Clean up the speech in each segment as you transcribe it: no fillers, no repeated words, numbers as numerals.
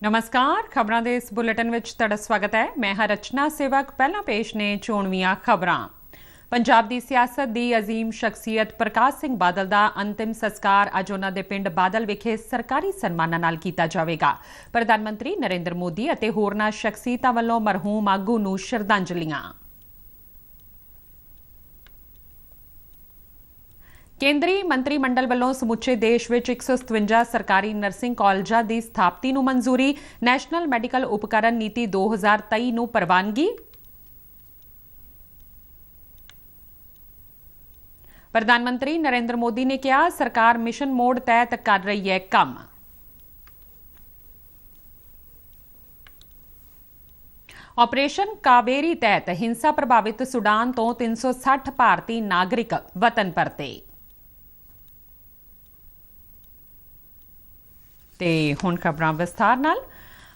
नमस्कार, खबरां दे इस बुलेटिन विच तुहाडा स्वागत है। मैं हां रचना सेवक। पहला पेश ने चोणवीआं खबरां। पंजाब दी सियासत दी अजीम शख्सियत प्रकाश सिंह बादल दा अंतिम संस्कार अज उन्हां दे पिंड बादल विखे सरकारी सन्मानां नाल कीता जावेगा। प्रधानमंत्री नरेंद्र मोदी अते होरनां शख्सियतां वल्लों मरहूम आगू नूं श्रद्धांजलियां। केंद्री मंत्रिमंडल वालों समुचे देश विच 157 सरकारी नर्सिंग कॉलेजां दी स्थापति नूं मंजूरी। नैशनल मैडिकल उपकरण नीति 2023 नूं प्रवानगी। प्रधानमंत्री नरेंद्र मोदी ने कहा, सरकार मिशन मोड तहत कर रही है काम। ऑपरेशन कावेरी तहत हिंसा प्रभावित सूडान तो 360 भारतीय नागरिक वतन परते। ते हुण खबरां विस्तार नाल।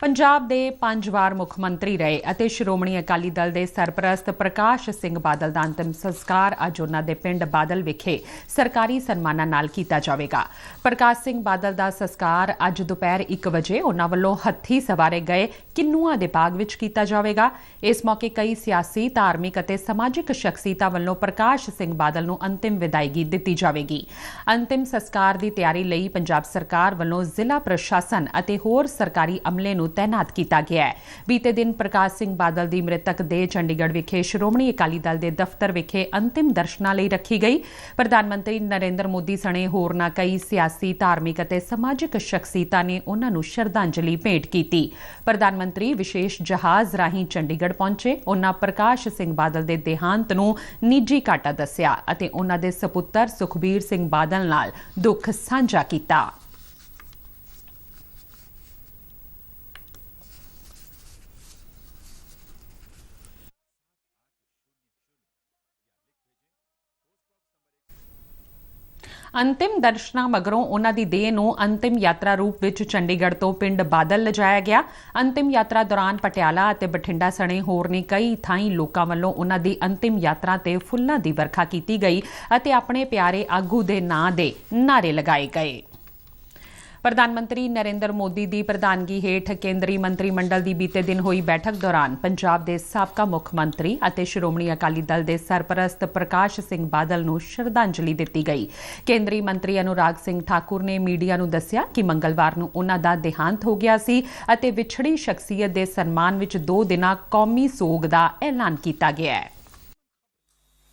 पंजाब दे 5 वार मुख मंत्री रहे अते श्रोमणी अकाली दल दे सरपरस्त प्रकाश सिंह बादल दा अंतिम संस्कार अज उन्हां दे पिंड बादल विखे सरकारी सन्मानां नाल कीता जावेगा। प्रकाश सिंह बादल दा संस्कार अज दोपहर 1 वजे उन्हां वल्लों हत्थी सवारे गए किन्नुआ दे बाग विच कीता जावेगा। इस मौके कई सियासी, धार्मिक अते समाजिक शख्सियतां वल्लों प्रकाश सिंह बादल नूं अंतिम विदायगी दित्ती जावेगी। अंतिम संस्कार दी तैयारी लई पंजाब सरकार वल्लों जिला प्रशासन अते होर सरकारी अमले नूं तैनात किया गया है। बीते दिन प्रकाश सिंह बादल की मृतक देह चंडीगढ़ विखे श्रोमणी अकाली दल के दफ्तर विखे अंतिम दर्शनां लई रखी गई। प्रधानमंत्री नरेंद्र मोदी सने होरनां कई सियासी, धार्मिक अते समाजिक शख्सियतां ने उन्हां नूं श्रद्धांजलि भेंट कीती। प्रधानमंत्री विशेष जहाज़ राहीं चंडीगढ़ पहुंचे। उन्हां प्रकाश सिंह बादल के देहांत नूं निजी घाटा दस्सिया अते उन्हां दे सपुत्तर सुखबीर सिंह बादल नाल दुख साझा कीता। अंतिम दर्शनां मगरों उन्हां दी देह नूं अंतिम यात्रा रूप विच चंडीगढ़ तो पिंड बादल लिजाया गया। अंतिम यात्रा दौरान पटियाला अते बठिंडा सने होरने कई थाईं लोकां वल्लों उन्हां दी अंतिम यात्रा ते फुल्लां दी वर्खा कीती गई अते अपने प्यारे आगू दे नां दे नारे लगाए गए। प्रधानमंत्री नरेंद्र मोदी की प्रधानगी हेठ केंद्री मंत्रिमंडल की बीते दिन हुई बैठक दौरान पंजाब के साबका मुख मंत्री अते श्रोमणी अकाली दल के सरपरस्त प्रकाश सिंह बादल नूं श्रद्धांजलि दी गई। केंद्री मंत्री अनुराग सिंह ठाकुर ने मीडिया नूं दस्सिया कि मंगलवार नूं उन्हां दा देहांत हो गया सी अते विछड़ी शख्सियत के सम्मान विच 2 दिना कौमी सोग का ऐलान किया गया है।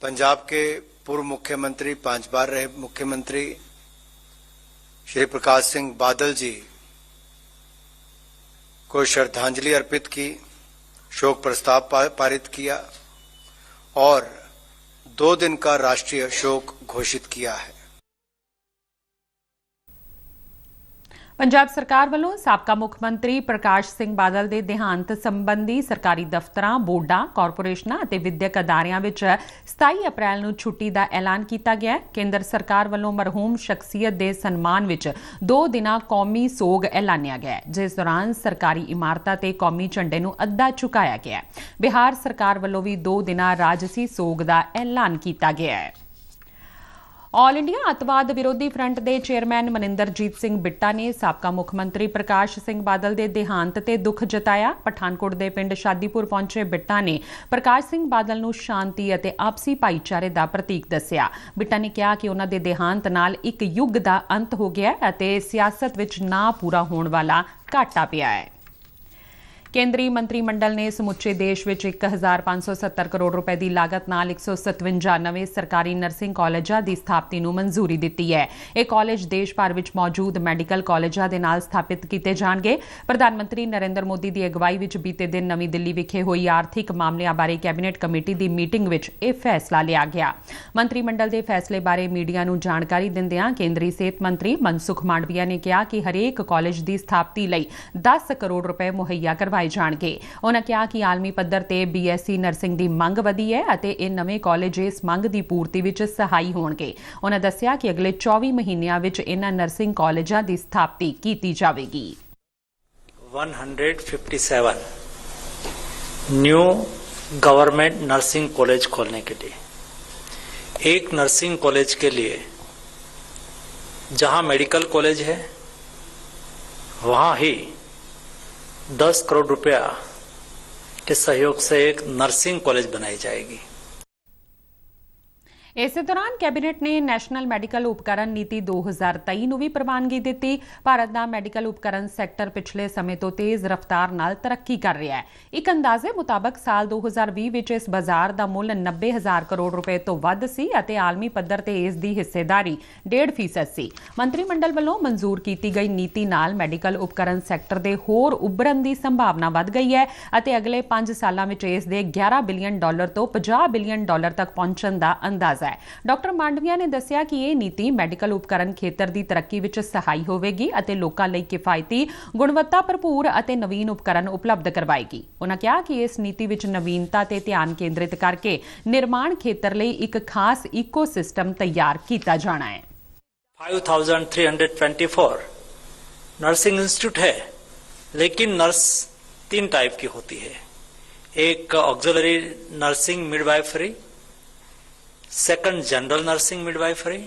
पंजाब के पूर्व मुख्यमंत्री, 5 बार रहे मुख्यमंत्री श्री प्रकाश सिंह बादल जी को श्रद्धांजलि अर्पित की, शोक प्रस्ताव पारित किया और 2 दिन का राष्ट्रीय शोक घोषित किया है। पंजाब सरकार वालों साबका मुख मंत्री प्रकाश सिंह बादल के देहांत संबंधी सरकारी दफ्तरां, बोर्डां, कॉरपोरेशनां अते विद्यक अदारियां विच 27 अप्रैल नूं छुट्टी का ऐलान किया गया। केंद्र सरकार वालों मरहूम शख्सियत के सन्मान विच 2 दिना कौमी सोग ऐलानिया गया, जिस दौरान सरकारी इमारतां ते कौमी झंडे नूं अद्धा झुकाया गया। बिहार सरकार वालों भी 2 दिना राजसी सोग का ऐलान किया गया है। ऑल इंडिया अतवाद विरोधी फ्रंट के चेयरमैन मनिंदरजीत सिंह बिट्टा ने साबका मुख्यमंत्री प्रकाश सिंह बादल के देहांत ते दुख जताया। पठानकोट के पिंड शादीपुर पहुंचे बिट्टा ने प्रकाश सिंह बादल नूं शांति अते आपसी भाईचारे का प्रतीक दस्सिया। बिट्टा ने कहा कि उन्हां दे देहांत नाल एक युग का अंत हो गया अते सियासत विच ना पूरा होने वाला घाटा पिया है। केंद्रीय मंत्रिमंडल ने समुचे देश विच 1570 करोड़ रुपए की लागत नाल 157 नवे सरकारी नर्सिंग कॉलेजां की स्थापति नूं मंजूरी दी है। ये कॉलेज देश भर विच मौजूद मैडिकल कॉलेजां दे नाल स्थापित किए जाणगे। प्रधानमंत्री नरेंद्र मोदी की अगवाई विच बीते दिन नवीं दिल्ली विखे हुई आर्थिक मामलों बारे कैबिनेट कमेटी की मीटिंग विच यह फैसला लिया गया। मंत्रिमंडल के फैसले बारे मीडिया नूं जानकारी दिंदिआं केंद्रीय सेहत मंत्री मनसुख मांडविया ने कहा कि हरेक कॉलेज की स्थापति लई 10 करोड़ रुपए मुहैया करवाए जाणगे। उन्होंने कहा कि आलमी पद्धर ते BSc नर्सिंग की मंग वधी है अते ये नवे कॉलेज इस मंग की पूर्ति विच सहाई होणगे। उन्होंने दस्सिया कि अगले 24 महीनों विच इन्हां नर्सिंग कॉलेजां की स्थापति की जावेगी। 157 न्यू गवर्नमेंट नर्सिंग कॉलेज खोलने के लिए, एक नर्सिंग कॉलेज के लिए जहां मेडिकल कॉलेज है वहां ही 10 करोड़ रुपया के सहयोग से एक नर्सिंग कॉलेज बनाई जाएगी। इस दौरान कैबिनेट ने नैशनल मैਡੀਕਲ ਉਪਕਰਨ ਨੀਤੀ 2023 ਨੂੰ ਵੀ ਪ੍ਰਵਾਨਗੀ ਦਿੱਤੀ। ਭਾਰਤ ਦਾ ਮੈਡੀਕਲ ਉਪਕਰਨ ਸੈਕਟਰ ਪਿਛਲੇ ਸਮੇਂ ਤੋਂ ਤੇਜ਼ ਰਫ਼ਤਾਰ ਨਾਲ ਤਰੱਕੀ ਕਰ ਰਿਹਾ ਹੈ। ਇੱਕ ਅੰਦਾਜ਼ੇ ਮੁਤਾਬਕ ਸਾਲ 2020 ਵਿੱਚ ਇਸ ਬਾਜ਼ਾਰ ਦਾ ਮੁੱਲ 90,000 ਕਰੋੜ ਰੁਪਏ ਤੋਂ ਵੱਧ ਸੀ ਅਤੇ ਆਲਮੀ ਪੱਧਰ ਤੇ ਇਸ ਦੀ ਹਿੱਸੇਦਾਰੀ 1.5% ਸੀ। ਮੰਤਰੀ ਮੰਡਲ ਵੱਲੋਂ ਮਨਜ਼ੂਰ ਕੀਤੀ ਗਈ ਨੀਤੀ ਨਾਲ ਮੈਡੀਕਲ ਉਪਕਰਨ ਸੈਕਟਰ ਦੇ ਹੋਰ ਉੱਭਰਨ ਦੀ ਸੰਭਾਵਨਾ ਵੱਧ ਗਈ ਹੈ ਅਤੇ ਅਗਲੇ 5 ਸਾਲਾਂ ਵਿੱਚ ਇਸ ਦੇ $11 ਬਿਲੀਅਨ ਤੋਂ $50 ਬਿਲੀਅਨ ਤੱਕ ਪਹੁੰਚਣ ਦਾ ਅੰਦਾਜ਼ਾ ਹੈ। ਡਾਕਟਰ ਮਾਂਡਵੀਆ ਨੇ ਦੱਸਿਆ ਕਿ ਇਹ ਨੀਤੀ ਮੈਡੀਕਲ ਉਪਕਰਨ ਖੇਤਰ ਦੀ ਤਰੱਕੀ ਵਿੱਚ ਸਹਾਈ ਹੋਵੇਗੀ ਅਤੇ ਲੋਕਾਂ ਲਈ ਕਿਫਾਇਤੀ, ਗੁਣਵੱਤਾ ਭਰਪੂਰ ਅਤੇ ਨਵੀਨ ਉਪਕਰਨ ਉਪਲਬਧ ਕਰਵਾਏਗੀ। ਉਨ੍ਹਾਂ ਕਿਹਾ ਕਿ ਇਸ ਨੀਤੀ ਵਿੱਚ ਨਵੀਨਤਾ ਤੇ ਧਿਆਨ ਕੇਂਦਰਿਤ ਕਰਕੇ ਨਿਰਮਾਣ ਖੇਤਰ ਲਈ ਇੱਕ ਖਾਸ ਇਕੋਸਿਸਟਮ ਤਿਆਰ ਕੀਤਾ ਜਾਣਾ ਹੈ। 5324 नर्सिंग इंस्टीट्यूट है, लेकिन नर्स 3 टाइप की होती है। एक auxiliary nursing midwifery, second general nursing midwifery,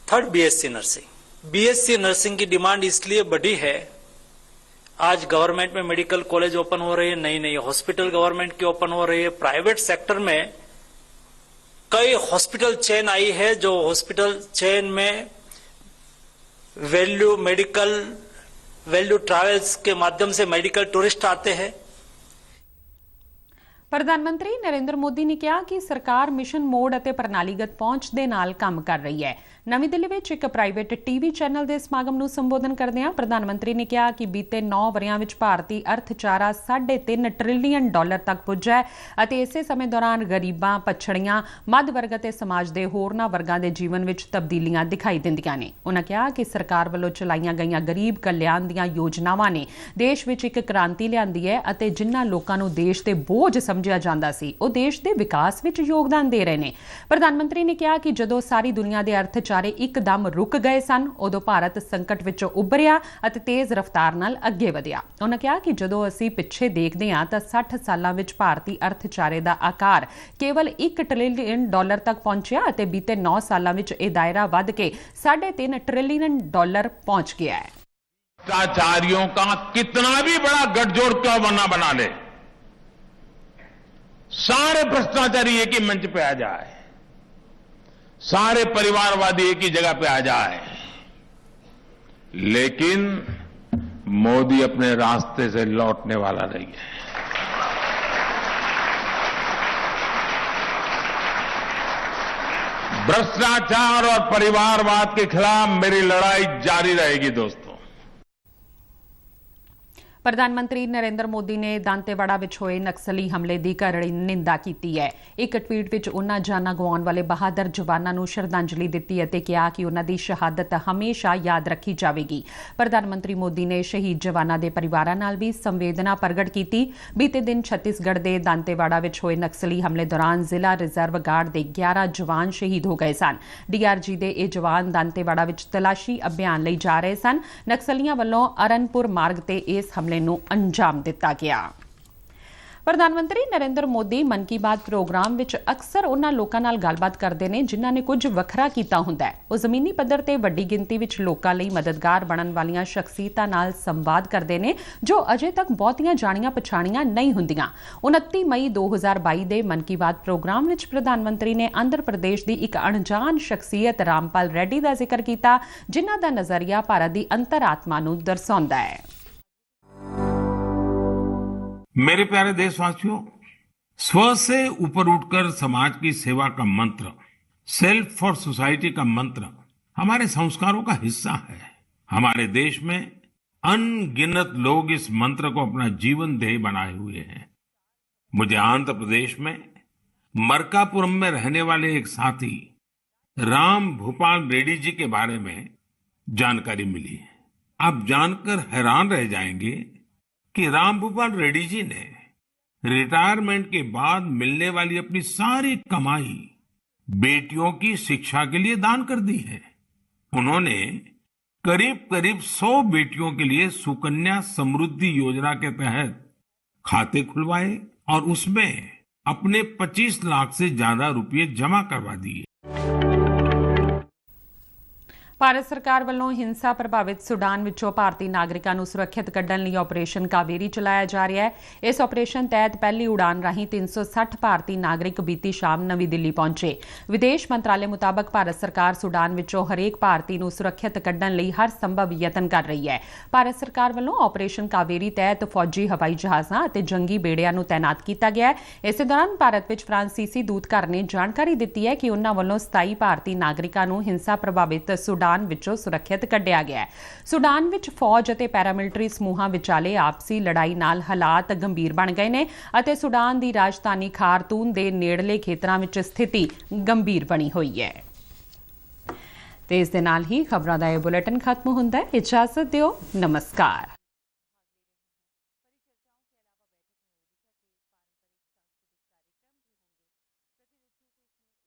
third BSc nursing. BSc nursing की डिमांड इसलिए बढ़ी है, आज गवर्नमेंट में मेडिकल कॉलेज ओपन हो रही है, नई नई हॉस्पिटल गवर्नमेंट की ओपन हो रही है, प्राइवेट सेक्टर में कई हॉस्पिटल चेन आई है, जो हॉस्पिटल चेन में वैल्यू ट्रैवल्स के माध्यम से मेडिकल टूरिस्ट आते हैं। ਪ੍ਰਧਾਨ ਮੰਤਰੀ ਨਰਿੰਦਰ ਮੋਦੀ ਨੇ ਕਿਹਾ ਕਿ ਸਰਕਾਰ ਮਿਸ਼ਨ ਮੋਡ ਅਤੇ ਪ੍ਰਣਾਲੀਗਤ ਪਹੁੰਚ ਦੇ ਨਾਲ ਕੰਮ ਕਰ ਰਹੀ ਹੈ। ਨਵੀਂ ਦਿੱਲੀ ਵਿੱਚ ਇੱਕ ਪ੍ਰਾਈਵੇਟ ਟੀਵੀ ਚੈਨਲ ਦੇ ਸਮਾਗਮ ਨੂੰ ਸੰਬੋਧਨ ਕਰਦਿਆਂ ਪ੍ਰਧਾਨ ਮੰਤਰੀ ਨੇ ਕਿਹਾ ਕਿ ਬੀਤੇ 9 ਵਰ੍ਹਿਆਂ ਵਿੱਚ ਭਾਰਤੀ ਅਰਥਚਾਰਾ $3.5 ਟ੍ਰਿਲੀਅਨ ਤੱਕ ਪੁੱਜਾ ਹੈ ਅਤੇ ਇਸੇ ਸਮੇਂ ਦੌਰਾਨ ਗਰੀਬਾਂ, ਪਛੜੀਆਂ, ਮੱਧ ਵਰਗ ਅਤੇ ਸਮਾਜ ਦੇ ਹੋਰਨਾਂ ਵਰਗਾਂ ਦੇ ਜੀਵਨ ਵਿੱਚ ਤਬਦੀਲੀਆਂ ਦਿਖਾਈ ਦਿੰਦੀਆਂ ਨੇ। ਉਨ੍ਹਾਂ ਕਿਹਾ ਕਿ ਸਰਕਾਰ ਵੱਲੋਂ ਚਲਾਈਆਂ ਗਈਆਂ ਗਰੀਬ ਕਲਿਆਣ ਦੀਆਂ ਯੋਜਨਾਵਾਂ ਨੇ ਦੇਸ਼ ਵਿੱਚ ਇੱਕ ਕ੍ਰਾਂਤੀ ਲਿਆਂਦੀ ਹੈ ਅਤੇ ਜਿਨ੍ਹਾਂ ਲੋਕਾਂ ਨੂੰ ਦੇਸ਼ ਦੇ ਬੋਝ ਸਮਝਿਆ ਜਾਂਦਾ ਸੀ ਉਹ ਦੇਸ਼ ਦੇ ਵਿਕਾਸ ਵਿੱਚ ਯੋਗਦਾਨ ਦੇ ਰਹੇ ਨੇ। ਪ੍ਰਧਾਨ ਮੰਤਰੀ ਨੇ ਕਿਹਾ ਕਿ ਜਦੋਂ ਸਾਰੀ ਦੁਨੀਆ ਦੇ ਅਰਥਚਾਰੇ ਇੱਕਦਮ ਰੁਕ ਗਏ ਸਨ, ਉਦੋਂ ਭਾਰਤ ਸੰਕਟ ਵਿੱਚੋਂ ਉੱਭਰਿਆ ਅਤੇ ਤੇਜ਼ ਰਫ਼ਤਾਰ ਨਾਲ ਅੱਗੇ ਵਧਿਆ। ਉਨ੍ਹਾਂ ਕਿਹਾ ਕਿ ਜਦੋਂ ਅਸੀਂ ਪਿੱਛੇ ਦੇਖਦੇ ਹਾਂ ਤਾਂ 60 ਸਾਲਾਂ ਵਿੱਚ ਭਾਰਤੀ ਅਰਥਚਾਰੇ ਦਾ ਆਕਾਰ ਕੇਵਲ $1 ਟ੍ਰਿਲੀਅਨ ਤੱਕ ਪਹੁੰਚਿਆ ਅਤੇ ਬੀਤੇ 9 ਸਾਲਾਂ ਵਿੱਚ ਇਹ ਦਾਇਰਾ ਵੱਧ ਕੇ $3.5 ਟ੍ਰਿਲੀਅਨ पहुंच गया है। भ्रष्टाचारियों का कितना भी बड़ा गठजोड़ क्यों बना ले, सारे भ्रष्टाचारी एक ही मंच पे आ जाए, सारे परिवारवादी एक ही जगह पे आ जाए, लेकिन मोदी अपने रास्ते से लौटने वाला नहीं है। भ्रष्टाचार और परिवारवाद के खिलाफ मेरी लड़ाई जारी रहेगी दोस्तों। ਪ੍ਰਧਾਨ ਮੰਤਰੀ ਨਰਿੰਦਰ ਮੋਦੀ ਨੇ ਦਾਂਤੇਵਾੜਾ ਵਿੱਚ ਹੋਏ ਨਕਸਲੀ ਹਮਲੇ ਦੀ ਕਰੜੀ ਨਿੰਦਾ ਕੀਤੀ ਹੈ। ਇੱਕ ਟਵੀਟ ਵਿੱਚ ਉਨ੍ਹਾਂ ਜਾਨਾਂ ਗਵਾਉਣ ਵਾਲੇ ਬਹਾਦਰ ਜਵਾਨਾਂ ਨੂੰ ਸ਼ਰਧਾਂਜਲੀ ਦਿੱਤੀ ਅਤੇ ਕਿਹਾ ਕਿ ਉਨ੍ਹਾਂ ਦੀ ਸ਼ਹਾਦਤ ਹਮੇਸ਼ਾ ਯਾਦ ਰੱਖੀ ਜਾਵੇਗੀ। ਪ੍ਰਧਾਨ ਮੰਤਰੀ ਮੋਦੀ ਨੇ ਸ਼ਹੀਦ ਜਵਾਨਾਂ ਦੇ ਪਰਿਵਾਰਾਂ ਨਾਲ ਵੀ ਸੰਵੇਦਨਾ ਪ੍ਰਗਟ ਕੀਤੀ। ਬੀਤੇ ਦਿਨ ਛੱਤੀਸਗੜ੍ਹ ਦੇ ਦਾਂਤੇਵਾੜਾ ਵਿੱਚ ਹੋਏ ਨਕਸਲੀ ਹਮਲੇ ਦੌਰਾਨ ਜ਼ਿਲ੍ਹਾ ਰਿਜ਼ਰਵ ਗਾਰਡ ਦੇ 11 ਜਵਾਨ ਸ਼ਹੀਦ ਹੋ ਗਏ ਸਨ। ਡੀਆਰਜੀ ਦੇ ਇਹ ਜਵਾਨ ਦਾਂਤੇਵਾੜਾ ਵਿੱਚ ਤਲਾਸ਼ੀ ਅਭਿਆਨ ਲਈ ਜਾ ਰਹੇ ਸਨ। ਨਕਸਲੀਆਂ ਵੱਲੋਂ ਅਰਨਪੁਰ ਮਾਰਗ ਤੇ ਇਸ ਹਮਲੇ ਨੂੰ ਅੰਜਾਮ ਦਿੱਤਾ ਗਿਆ। ਪ੍ਰਧਾਨ ਮੰਤਰੀ ਨਰਿੰਦਰ ਮੋਦੀ ਮਨ ਕੀ ਬਾਤ ਪ੍ਰੋਗਰਾਮ ਵਿੱਚ ਅਕਸਰ ਉਹਨਾਂ ਲੋਕਾਂ ਨਾਲ ਗੱਲਬਾਤ ਕਰਦੇ ਨੇ ਜਿਨ੍ਹਾਂ ਨੇ ਕੁਝ ਵੱਖਰਾ ਕੀਤਾ ਹੁੰਦਾ ਹੈ। ਉਹ ਜ਼ਮੀਨੀ ਪੱਧਰ ਤੇ ਵੱਡੀ ਗਿਣਤੀ ਵਿੱਚ ਲੋਕਾਂ ਲਈ ਮਦਦਗਾਰ ਬਣਨ ਵਾਲੀਆਂ ਸ਼ਖਸੀਅਤਾਂ ਨਾਲ ਸੰਵਾਦ ਕਰਦੇ ਨੇ ਜੋ ਅਜੇ ਤੱਕ ਬਹੁਤੀਆਂ ਜਾਣੀਆਂ ਪਛਾਣੀਆਂ ਨਹੀਂ ਹੁੰਦੀਆਂ। 29 ਮਈ 2022 ਦੇ ਮਨ ਕੀ ਬਾਤ ਪ੍ਰੋਗਰਾਮ ਵਿੱਚ ਪ੍ਰਧਾਨ ਮੰਤਰੀ ਨੇ ਆਂਧਰ ਪ੍ਰਦੇਸ਼ ਦੀ ਇੱਕ ਅਣਜਾਣ ਸ਼ਖਸੀਅਤ ਰਾਮਪਾਲ ਰੈਡੀ ਦਾ ਜ਼ਿਕਰ ਕੀਤਾ ਜਿਨ੍ਹਾਂ ਦਾ ਨਜ਼ਰੀਆ ਭਾਰਤ ਦੀ ਅੰਤਰ-ਆਤਮਾ ਨੂੰ ਦਰਸਾਉਂਦਾ ਹੈ। मेरे प्यारे देशवासियों, स्व से ऊपर उठकर समाज की सेवा का मंत्र, सेल्फ फॉर सोसाइटी का मंत्र हमारे संस्कारों का हिस्सा है। हमारे देश में अनगिनत लोग इस मंत्र को अपना जीवन ध्येय बनाए हुए हैं। मुझे आंध्र प्रदेश में मरकापुरम में रहने वाले एक साथी राम भूपाल रेड्डी जी के बारे में जानकारी मिली। आप जानकर हैरान रह जाएंगे कि रामभूपाल रेड्डी जी ने रिटायरमेंट के बाद मिलने वाली अपनी सारी कमाई बेटियों की शिक्षा के लिए दान कर दी है। उन्होंने करीब करीब 100 बेटियों के लिए सुकन्या समृद्धि योजना के तहत खाते खुलवाए और उसमें अपने 25 लाख से ज्यादा रुपए जमा करवा दिए। ਭਾਰਤ ਸਰਕਾਰ ਵੱਲੋਂ ਹਿੰਸਾ ਪ੍ਰਭਾਵਿਤ ਸੁਡਾਨ ਵਿੱਚੋਂ ਭਾਰਤੀ ਨਾਗਰਿਕਾਂ ਨੂੰ ਸੁਰੱਖਿਅਤ ਕੱਢਣ ਲਈ ਆਪਰੇਸ਼ਨ ਕਾਵੇਰੀ ਚਲਾਇਆ ਜਾ ਰਿਹਾ ਹੈ। ਇਸ ਆਪਰੇਸ਼ਨ ਤਹਿਤ ਪਹਿਲੀ ਉਡਾਨ ਰਾਹੀਂ 360 ਭਾਰਤੀ ਨਾਗਰਿਕ ਬੀਤੀ ਸ਼ਾਮ ਨਵੀਂ ਦਿੱਲੀ ਪਹੁੰਚੇ। ਵਿਦੇਸ਼ ਮੰਤਰਾਲੇ ਮੁਤਾਬਕ ਭਾਰਤ ਸਰਕਾਰ ਸੁਡਾਨ ਵਿੱਚੋਂ ਹਰੇਕ ਭਾਰਤੀ ਨੂੰ ਸੁਰੱਖਿਅਤ ਕੱਢਣ ਲਈ ਹਰ ਸੰਭਵ ਯਤਨ ਕਰ ਰਹੀ ਹੈ। ਭਾਰਤ ਸਰਕਾਰ ਵੱਲੋਂ ਆਪਰੇਸ਼ਨ ਕਾਵੇਰੀ ਤਹਿਤ ਫੌਜੀ ਹਵਾਈ ਜਹਾਜ਼ਾਂ ਅਤੇ ਜੰਗੀ ਬੇੜਿਆਂ ਨੂੰ ਤੈਨਾਤ ਕੀਤਾ ਗਿਆ ਹੈ। ਇਸੇ ਦੌਰਾਨ ਭਾਰਤ ਵਿੱਚ ਫਰਾਂਸੀਸੀ ਦੂਤਘਰ ਨੇ ਜਾਣਕਾਰੀ ਦਿੱਤੀ ਹੈ ਕਿ ਉਨ੍ਹਾਂ ਵੱਲੋਂ 27 ਭਾਰਤੀ ਨਾਗਰਿਕਾਂ ਨੂੰ ਹਿੰਸਾ ਪ੍ਰਭਾਵਿਤ ਸੁਡਾਨ ਵਿੱਚੋਂ ਸੁਰੱਖਿਅਤ ਕੱਢਿਆ ਗਿਆ ਹੈ। ਸੁਡਾਨ ਵਿੱਚ ਫੌਜ ਅਤੇ ਪੈਰਾਮਿਲਟਰੀ ਸਮੂਹਾਂ ਵਿਚਾਲੇ ਆਪਸੀ ਲੜਾਈ ਨਾਲ ਹਾਲਾਤ ਗੰਭੀਰ ਬਣ ਗਏ ਨੇ ਅਤੇ ਸੁਡਾਨ ਦੀ ਰਾਜਧਾਨੀ ਖਾਰਤੂਮ ਦੇ ਨੇੜਲੇ ਖੇਤਰਾਂ ਵਿੱਚ ਸਥਿਤੀ ਗੰਭੀਰ ਬਣੀ ਹੋਈ ਹੈ। ਤੇ ਇਸ ਦੇ ਨਾਲ ਹੀ ਖਬਰਾਂ ਦਾ ਇਹ ਬੁਲੇਟਿਨ ਖਤਮ ਹੁੰਦਾ ਹੈ। ਇਜਾਜ਼ਤ ਦਿਓ, ਨਮਸਕਾਰ।